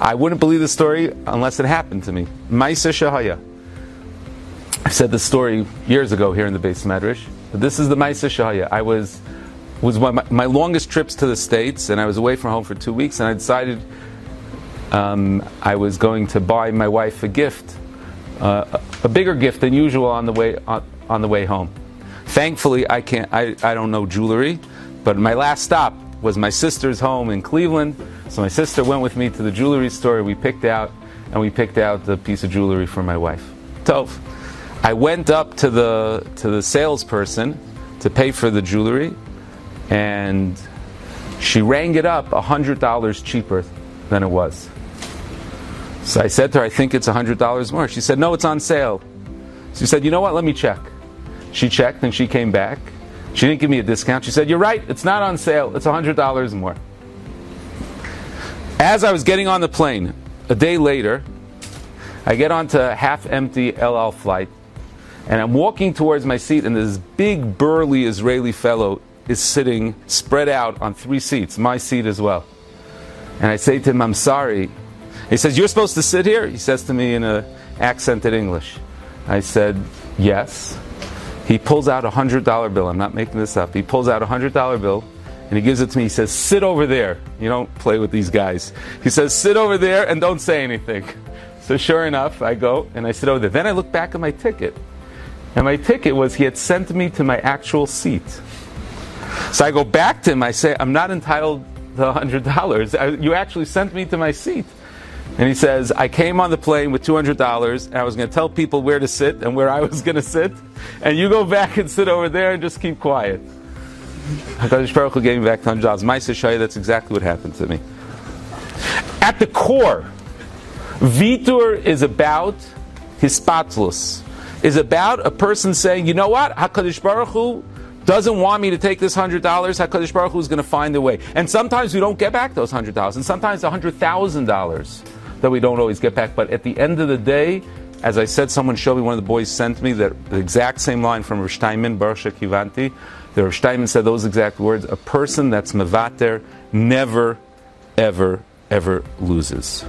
I wouldn't believe the story unless it happened to me. Maisa Shahaya. I said this story years ago here in the Beis Medrash, but this is the Maisa Shahaya. I was one of my longest trips to the States, and I was away from home for 2 weeks, and I decided I was going to buy my wife a gift, a bigger gift than usual on the way home. Thankfully, I don't know jewelry, but my last stop was my sister's home in Cleveland. So my sister went with me to the jewelry store. We picked out the piece of jewelry for my wife. Tov. I went up to the salesperson to pay for the jewelry, and she rang it up $100 cheaper than it was. So I said to her, I think it's $100 more. She said, no, it's on sale. She said, you know what, let me check. She checked and she came back. She didn't give me a discount. She said, you're right, it's not on sale, it's $100 more. As I was getting on the plane, a day later, I get onto a half-empty El Al flight, and I'm walking towards my seat, and this big, burly Israeli fellow is sitting spread out on 3 seats, my seat as well. And I say to him, I'm sorry. He says, you're supposed to sit here? He says to me in an accented English. I said, yes. He pulls out a $100 bill. I'm not making this up. He pulls out a $100 bill, and he gives it to me. He says, sit over there. You don't play with these guys. He says, sit over there and don't say anything. So sure enough, I go and I sit over there. Then I look back at my ticket. And my ticket was, he had sent me to my actual seat. So I go back to him. I say, I'm not entitled to $100. You actually sent me to my seat. And he says, I came on the plane with $200, and I was going to tell people where to sit and where I was going to sit, and you go back and sit over there and just keep quiet. HaKadosh Baruch Hu gave me back $100. Ma'aseh Shaya, that's exactly what happened to me. At the core, Vitur is about Hispatlus, is about a person saying, you know what, HaKadosh Baruch Hu doesn't want me to take this $100, HaKadosh Baruch Hu is going to find a way. And sometimes we don't get back those $100, and sometimes $100,000 that we don't always get back. But at the end of the day, as I said, someone showed me, one of the boys sent me the exact same line from Rosh Taimin, Baruch Shekivanti. The Rosh Taimin said those exact words: a person that's mevater never, ever, ever loses.